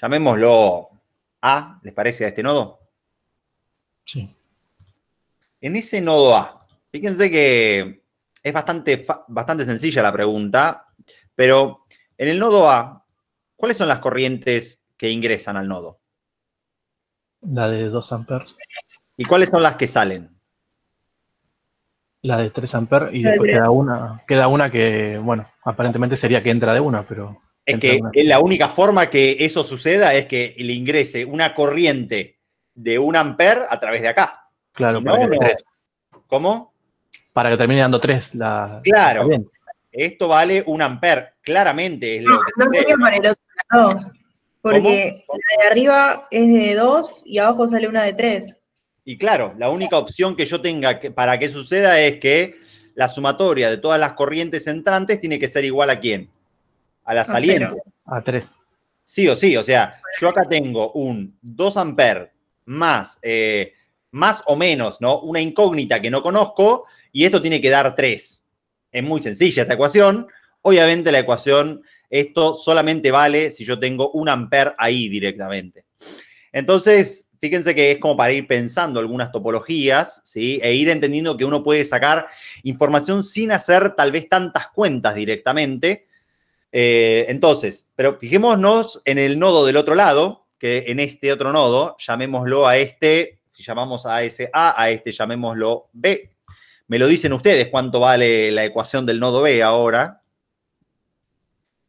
Speaker 1: Llamémoslo A, ¿les parece a este nodo?
Speaker 3: Sí.
Speaker 1: En ese nodo A, fíjense que es bastante sencilla la pregunta, pero en el nodo A, ¿cuáles son las corrientes que ingresan al nodo?
Speaker 3: La de 2 amperes.
Speaker 1: ¿Y cuáles son las que salen?
Speaker 3: La de 3 amperes y después queda una que, bueno, aparentemente sería que entra de una, pero...
Speaker 1: Es que la única forma que eso suceda es que le ingrese una corriente de 1 amper a través de acá.
Speaker 3: Claro,
Speaker 1: Si
Speaker 3: para
Speaker 1: no,
Speaker 3: que
Speaker 1: no. ¿Cómo?
Speaker 3: Para que termine dando 3
Speaker 1: Claro. Esto vale 1 amper. Claramente es lo que
Speaker 2: no sería para el otro lado. Porque la de arriba es de 2 y abajo sale una de 3.
Speaker 1: Y claro, la única opción que yo tenga para que suceda es que la sumatoria de todas las corrientes entrantes tiene que ser igual a ¿quién? A la saliente.
Speaker 3: A 3.
Speaker 1: Sí o sí, o sea, yo acá tengo un 2 amper más o menos, ¿no? Una incógnita que no conozco y esto tiene que dar 3. Es muy sencilla esta ecuación. Obviamente la ecuación, esto solamente vale si yo tengo 1 amper ahí directamente. Entonces, fíjense que es como para ir pensando algunas topologías, ¿sí? E ir entendiendo que uno puede sacar información sin hacer tal vez tantas cuentas directamente. Entonces, pero fijémonos en el nodo del otro lado, que en este otro nodo, llamémoslo a este, si llamamos a ese A este llamémoslo B. Me lo dicen ustedes cuánto vale la ecuación del nodo B ahora.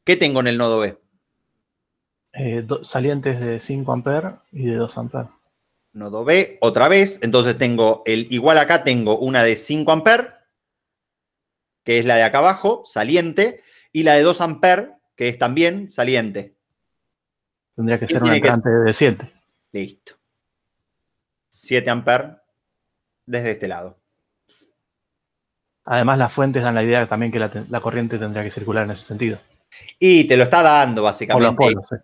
Speaker 1: ¿Qué tengo en el nodo B?
Speaker 3: Salientes de 5 amperes y de 2 amperes.
Speaker 1: Nodo B, otra vez. Entonces tengo igual acá tengo una de 5 amperes, que es la de acá abajo, saliente, y la de 2 amperes, que es también saliente.
Speaker 3: Tendría que ser una entrante de 7.
Speaker 1: Listo. 7 amperes desde este lado.
Speaker 3: Además, las fuentes dan la idea también que la corriente tendría que circular en ese sentido.
Speaker 1: Y te lo está dando,
Speaker 3: Por
Speaker 1: básicamente.
Speaker 3: los polos, sí.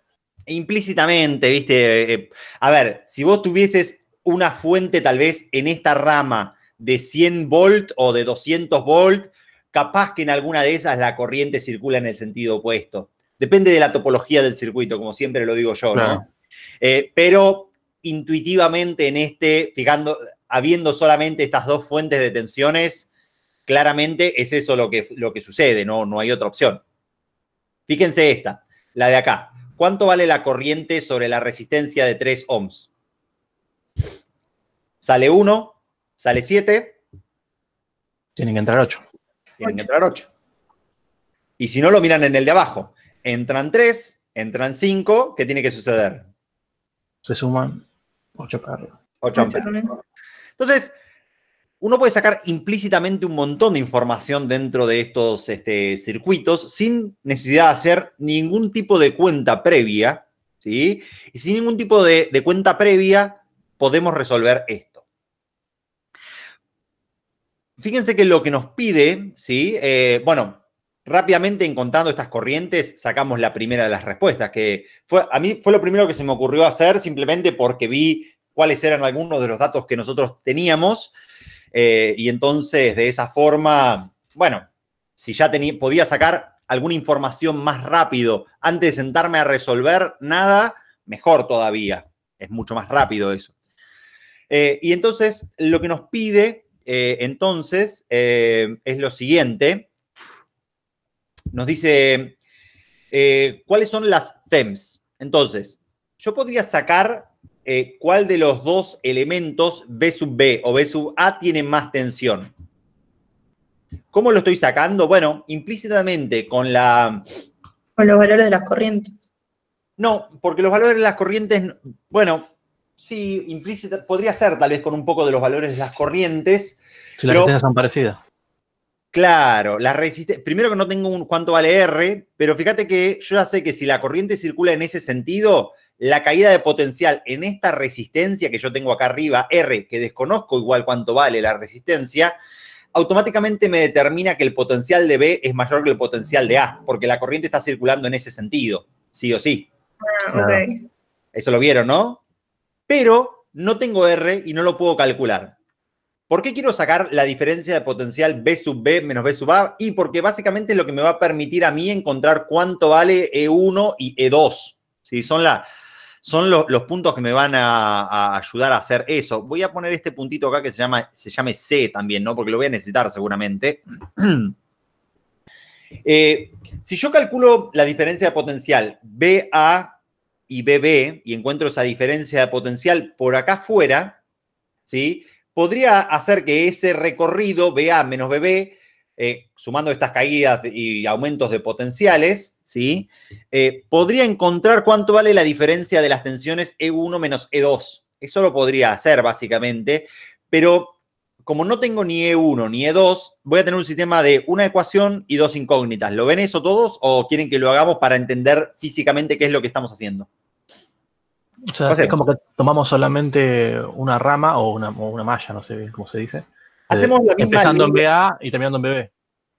Speaker 1: Implícitamente, ¿viste? A ver, si vos tuvieses una fuente tal vez en esta rama de 100 volt o de 200 volt, capaz que en alguna de esas la corriente circula en el sentido opuesto. Depende de la topología del circuito, como siempre lo digo yo,
Speaker 3: Claro.
Speaker 1: ¿no? Pero intuitivamente en habiendo solamente estas dos fuentes de tensiones, claramente es eso lo que sucede, no hay otra opción. Fíjense esta, la de acá. ¿Cuánto vale la corriente sobre la resistencia de 3 ohms? Sale 1, sale 7.
Speaker 3: Tienen que entrar 8.
Speaker 1: Tienen que entrar 8. Y si no, lo miran en el de abajo. Entran 3, entran 5. ¿Qué tiene que suceder?
Speaker 3: Se suman 8 para arriba.
Speaker 1: 8 amperes. Entonces, uno puede sacar implícitamente un montón de información dentro de estos circuitos sin necesidad de hacer ningún tipo de cuenta previa, ¿sí? Y sin ningún tipo de cuenta previa podemos resolver esto. Fíjense que lo que nos pide, ¿sí? Bueno, rápidamente encontrando estas corrientes, sacamos la primera de las respuestas, que a mí fue lo primero que se me ocurrió hacer simplemente porque vi cuáles eran algunos de los datos que nosotros teníamos. Y entonces, de esa forma, bueno, si ya podía sacar alguna información más rápido antes de sentarme a resolver nada, mejor todavía. Es mucho más rápido eso. Y entonces, lo que nos pide, entonces, es lo siguiente. Nos dice, ¿cuáles son las FEMS? Entonces, yo podría sacar cuál de los dos elementos B sub B o B sub A tiene más tensión. ¿Cómo lo estoy sacando? Bueno, implícitamente con los
Speaker 2: valores de las corrientes.
Speaker 1: No, porque los valores de las corrientes, bueno, sí, implícita, podría ser tal vez con un poco de los valores de las corrientes.
Speaker 3: Si las resistencias son parecidas.
Speaker 1: Claro, primero que no tengo cuánto vale R, pero fíjate que yo ya sé que si la corriente circula en ese sentido, la caída de potencial en esta resistencia que yo tengo acá arriba, R, que desconozco igual cuánto vale la resistencia, automáticamente me determina que el potencial de B es mayor que el potencial de A, porque la corriente está circulando en ese sentido, sí o sí.
Speaker 2: Ok.
Speaker 1: Eso lo vieron, ¿no? Pero no tengo R y no lo puedo calcular. ¿Por qué quiero sacar la diferencia de potencial B sub B menos B sub A? Y porque básicamente es lo que me va a permitir a mí encontrar cuánto vale E1 y E2. ¿Sí? Son los puntos que me van a ayudar a hacer eso. Voy a poner este puntito acá que se llame C también, ¿no? Porque lo voy a necesitar seguramente. Si yo calculo la diferencia de potencial BA y BB y encuentro esa diferencia de potencial por acá afuera, ¿sí? Podría hacer que ese recorrido BA menos BB, sumando estas caídas y aumentos de potenciales, ¿sí? Podría encontrar cuánto vale la diferencia de las tensiones E1 menos E2. Eso lo podría hacer, básicamente, pero como no tengo ni E1 ni E2, voy a tener un sistema de una ecuación y dos incógnitas. ¿Lo ven eso todos o quieren que lo hagamos para entender físicamente qué es lo que estamos haciendo?
Speaker 3: O sea, es como que tomamos solamente una rama o una malla, no sé cómo se dice.
Speaker 1: Hacemos la misma
Speaker 3: empezando en BA y terminando en BB.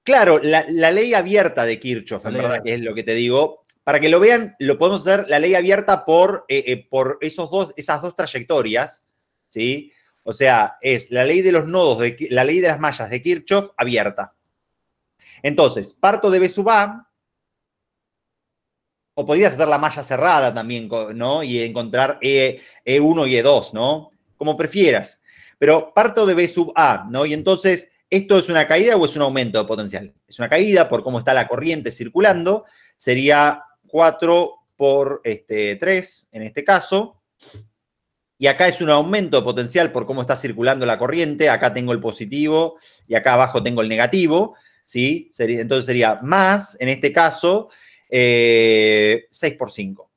Speaker 1: Claro, la ley abierta de Kirchhoff, en verdad, que es lo que te digo. Para que lo vean, lo podemos hacer la ley abierta por esas dos trayectorias, ¿sí? O sea, es la ley de los nodos, la ley de las mallas de Kirchhoff abierta. Entonces, parto de B sub A, o podrías hacer la malla cerrada también, ¿no? Y encontrar E1 y E2, ¿no? Como prefieras. Pero parto de B sub A, ¿no? Y entonces, ¿esto es una caída o es un aumento de potencial? Es una caída por cómo está la corriente circulando. Sería 4 por 3, en este caso. Y acá es un aumento de potencial por cómo está circulando la corriente. Acá tengo el positivo y acá abajo tengo el negativo, ¿sí? Entonces sería más, en este caso, 6 por 5.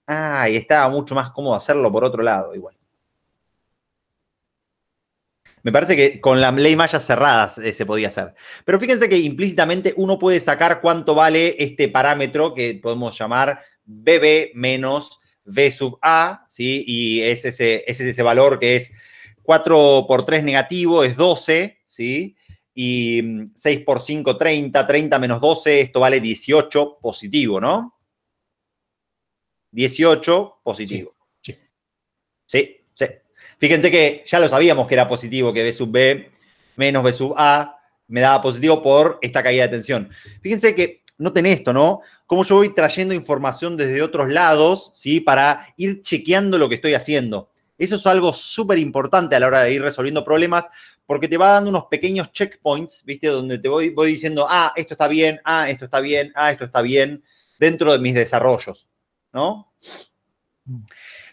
Speaker 1: Ah, y estaba mucho más cómodo hacerlo por otro lado, igual. Me parece que con la ley mallas cerradas se podía hacer. Pero fíjense que implícitamente uno puede sacar cuánto vale este parámetro que podemos llamar BB menos B sub A, ¿sí? Y es ese valor que es 4 por 3 negativo, es 12, ¿sí? y 6 por 5, 30, 30 menos 12, esto vale 18 positivo, ¿no? 18 positivo.
Speaker 3: Sí.
Speaker 1: Sí, sí. Fíjense que ya lo sabíamos que era positivo, que B sub B menos B sub A me daba positivo por esta caída de tensión. Fíjense que, noten esto, ¿no? Cómo yo voy trayendo información desde otros lados, ¿sí? Para ir chequeando lo que estoy haciendo. Eso es algo súper importante a la hora de ir resolviendo problemas, porque te va dando unos pequeños checkpoints, ¿viste? Donde te voy diciendo, ah, esto está bien, ah, esto está bien, ah, esto está bien, dentro de mis desarrollos, ¿no?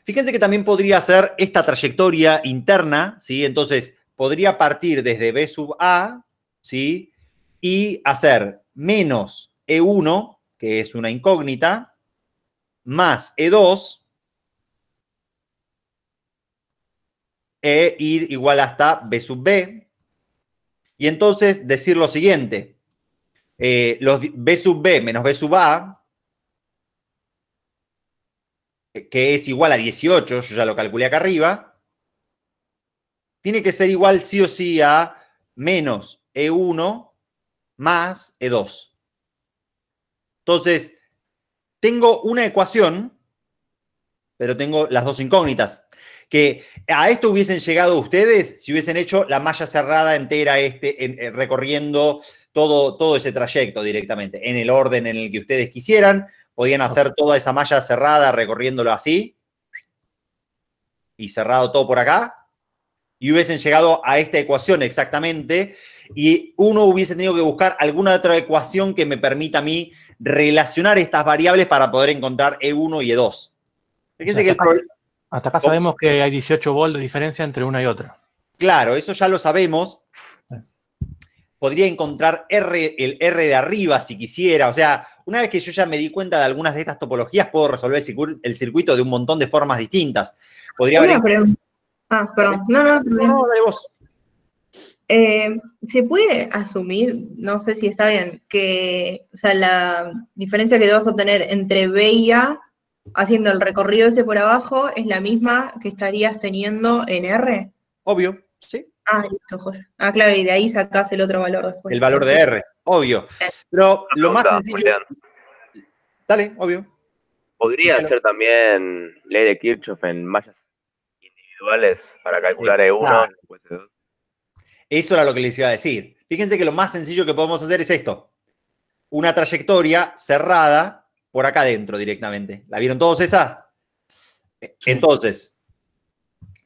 Speaker 1: Fíjense que también podría ser esta trayectoria interna, ¿sí? Entonces, podría partir desde B sub A, ¿sí? Y hacer menos E1, que es una incógnita, más E2, e ir igual hasta B sub B. Y entonces decir lo siguiente, los B sub B menos B sub A, que es igual a 18, yo ya lo calculé acá arriba, tiene que ser igual sí o sí a menos E1 más E2. Entonces, tengo una ecuación, pero tengo las dos incógnitas. Que a esto hubiesen llegado ustedes si hubiesen hecho la malla cerrada entera recorriendo todo ese trayecto directamente, en el orden en el que ustedes quisieran. Podían hacer toda esa malla cerrada recorriéndolo así y cerrado todo por acá. Y hubiesen llegado a esta ecuación exactamente, y uno hubiese tenido que buscar alguna otra ecuación que me permita a mí relacionar estas variables para poder encontrar E1 y E2. Fíjense que
Speaker 3: hasta acá sabemos que hay 18 volts de diferencia entre una y otra.
Speaker 1: Claro, eso ya lo sabemos. Podría encontrar el R de arriba si quisiera. O sea, una vez que yo ya me di cuenta de algunas de estas topologías, puedo resolver el circuito de un montón de formas distintas. Podría haber...
Speaker 2: Ah, perdón. No,
Speaker 1: dale vos.
Speaker 2: ¿Se puede asumir, no sé si está bien, que, o sea, la diferencia que te vas a obtener entre B y A, haciendo el recorrido ese por abajo, es la misma que estarías teniendo en R?
Speaker 1: Obvio, sí.
Speaker 2: Ah, listo, joya. Ah, claro, y de ahí sacás el otro valor después.
Speaker 1: El valor de R, obvio. Pero lo más sencillo... Dale, obvio.
Speaker 4: ¿Podría ser también ley de Kirchhoff en mallas individuales para calcular E1 y después E2?
Speaker 1: Eso era lo que les iba a decir. Fíjense que lo más sencillo que podemos hacer es esto. Una trayectoria cerrada por acá adentro directamente. ¿La vieron todos esa? Sí. Entonces,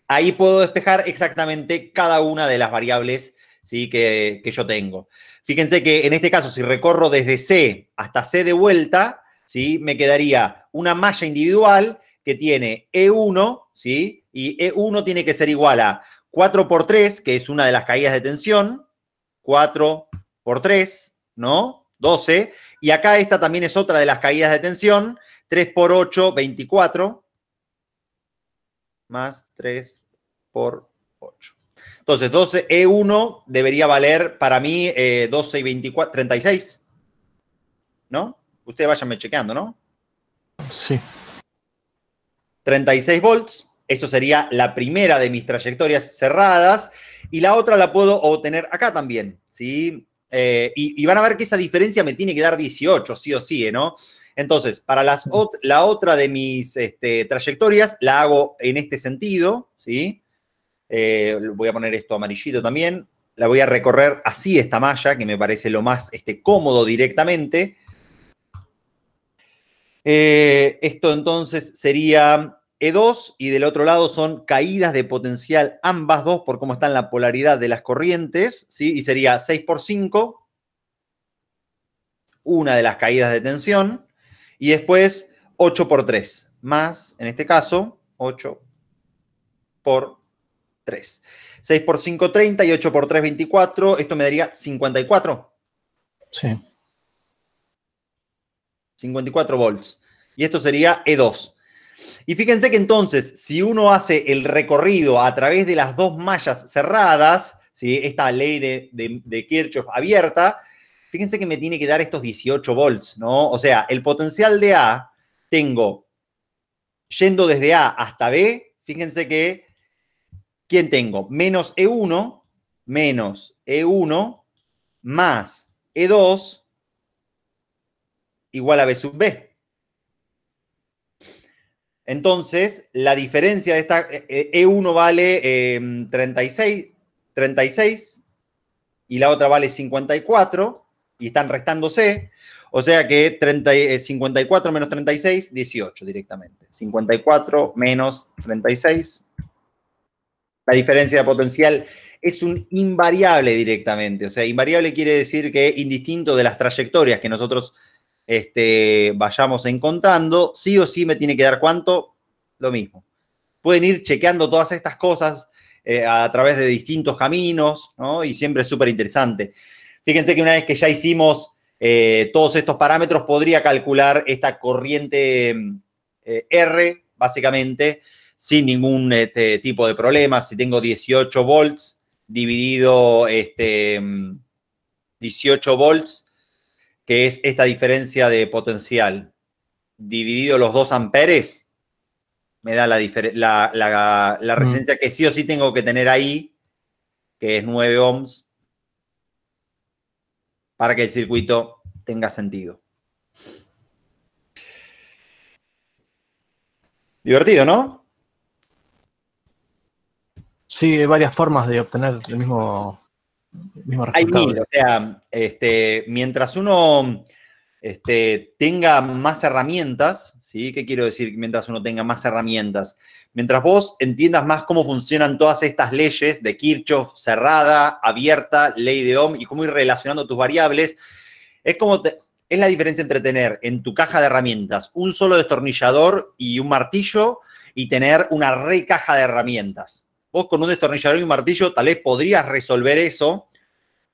Speaker 1: ahí puedo despejar exactamente cada una de las variables, ¿sí? que yo tengo. Fíjense que en este caso, si recorro desde C hasta C de vuelta, ¿sí? Me quedaría una malla individual que tiene E1, ¿sí? Y E1 tiene que ser igual a 4 por 3, que es una de las caídas de tensión, 4 por 3, ¿no? 12. Y acá esta también es otra de las caídas de tensión, 3 por 8, 24, más 3 por 8. Entonces, 12, E1 debería valer para mí 12 y 24, 36, ¿no? Ustedes váyanme chequeando, ¿no?
Speaker 3: Sí.
Speaker 1: 36 volts. Eso sería la primera de mis trayectorias cerradas. Y la otra la puedo obtener acá también, ¿sí? Y van a ver que esa diferencia me tiene que dar 18, sí o sí, ¿no? Entonces, para la otra de mis trayectorias la hago en este sentido, ¿sí? Voy a poner esto amarillito también. La voy a recorrer así esta malla, que me parece lo más cómodo directamente. Esto entonces sería E2 y del otro lado son caídas de potencial ambas dos por cómo está en la polaridad de las corrientes, ¿sí? Y sería 6 por 5, una de las caídas de tensión, y después 8 por 3, más, en este caso, 8 por 3. 6 por 5, 30 y 8 por 3, 24. Esto me daría 54.
Speaker 3: Sí.
Speaker 1: 54 volts. Y esto sería E2. Y fíjense que entonces, si uno hace el recorrido a través de las dos mallas cerradas, ¿sí? Esta ley de Kirchhoff abierta, fíjense que me tiene que dar estos 18 volts, ¿no? O sea, el potencial de A tengo, yendo desde A hasta B, fíjense que, ¿quién tengo? Menos E1, más E2 igual a B sub B. Entonces, la diferencia de esta, E1 vale 36 y la otra vale 54 y están restándose. O sea que 54 menos 36, 18 directamente. 54 menos 36. La diferencia de potencial es un invariable directamente. O sea, invariable quiere decir que indistinto de las trayectorias que nosotros vayamos encontrando, sí o sí me tiene que dar ¿cuánto? Lo mismo. Pueden ir chequeando todas estas cosas a través de distintos caminos, ¿no? Y siempre es súper interesante. Fíjense que una vez que ya hicimos todos estos parámetros, podría calcular esta corriente R, básicamente, sin ningún tipo de problema. Si tengo 18 volts dividido 18 volts, que es esta diferencia de potencial, dividido los 2 amperes, me da la resistencia que sí o sí tengo que tener ahí, que es 9 ohms, para que el circuito tenga sentido. Divertido, ¿no?
Speaker 3: Sí, hay varias formas de obtener el mismo resultado.
Speaker 1: Hay mil, o sea, mientras uno tenga más herramientas, ¿sí? ¿Qué quiero decir mientras uno tenga más herramientas? Mientras vos entiendas más cómo funcionan todas estas leyes de Kirchhoff, cerrada, abierta, ley de Ohm y cómo ir relacionando tus variables, es como es la diferencia entre tener en tu caja de herramientas un solo destornillador y un martillo y tener una re caja de herramientas. Vos con un destornillador y un martillo tal vez podrías resolver eso,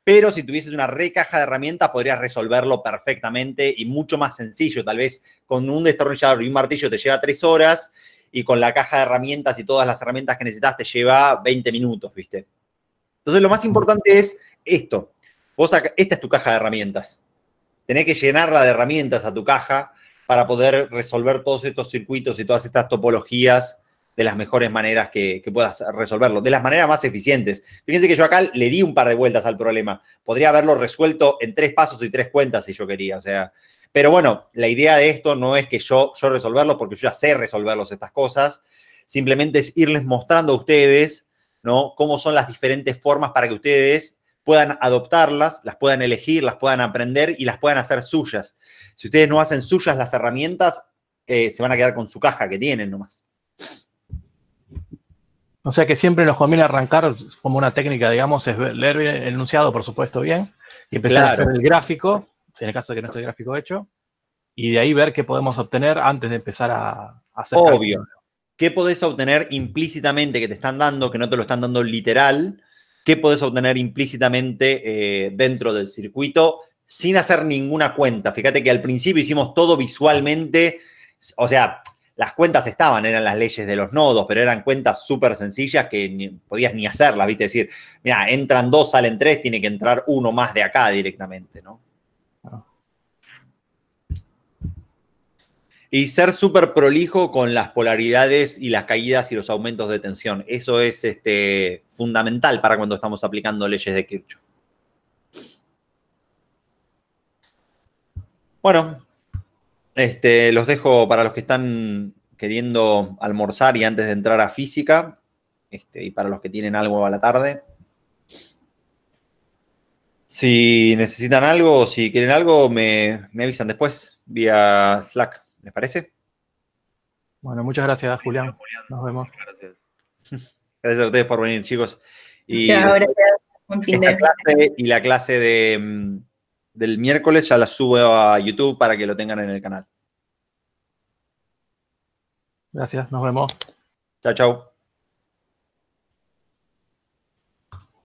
Speaker 1: pero si tuvieses una re caja de herramientas podrías resolverlo perfectamente y mucho más sencillo. Tal vez con un destornillador y un martillo te lleva 3 horas y con la caja de herramientas y todas las herramientas que necesitas te lleva 20 minutos, ¿viste? Entonces lo más importante es esto. Esta es tu caja de herramientas. Tenés que llenarla de herramientas a tu caja para poder resolver todos estos circuitos y todas estas topologías de las mejores maneras que puedas resolverlo, de las maneras más eficientes. Fíjense que yo acá le di un par de vueltas al problema. Podría haberlo resuelto en 3 pasos y 3 cuentas si yo quería. O sea, pero bueno, la idea de esto no es que yo resolverlo, porque yo ya sé resolverlos estas cosas. Simplemente es irles mostrando a ustedes, ¿no?, cómo son las diferentes formas para que ustedes puedan adoptarlas, las puedan elegir, las puedan aprender y las puedan hacer suyas. Si ustedes no hacen suyas las herramientas, se van a quedar con su caja que tienen nomás.
Speaker 3: O sea que siempre nos conviene arrancar como una técnica, digamos, es leer bien el enunciado, por supuesto, bien, y empezar a hacer el gráfico, en el caso de que no esté el gráfico hecho, y de ahí ver qué podemos obtener antes de empezar a hacer
Speaker 1: obvio.
Speaker 3: cálculo.
Speaker 1: ¿Qué podés obtener implícitamente que te están dando, que no te lo están dando literal? ¿Qué podés obtener implícitamente dentro del circuito sin hacer ninguna cuenta? Fíjate que al principio hicimos todo visualmente, o sea, las cuentas estaban, eran las leyes de los nodos, pero eran cuentas súper sencillas que podías ni hacerlas, ¿viste? Es decir, mira, entran 2, salen 3, tiene que entrar uno más de acá directamente, ¿no? Y ser súper prolijo con las polaridades y las caídas y los aumentos de tensión. Eso es fundamental para cuando estamos aplicando leyes de Kirchhoff. Bueno, los dejo para los que están queriendo almorzar y antes de entrar a física, y para los que tienen algo a la tarde. Si necesitan algo o si quieren algo, me avisan después vía Slack. ¿Les parece?
Speaker 3: Bueno, muchas gracias, Julián. Nos vemos.
Speaker 4: Gracias.
Speaker 1: Gracias a ustedes por venir, chicos. Y
Speaker 2: Chao, gracias. Buen fin de
Speaker 1: clase y la clase del miércoles ya la subo a YouTube para que lo tengan en el canal.
Speaker 3: Gracias, nos vemos.
Speaker 1: Chao, chao.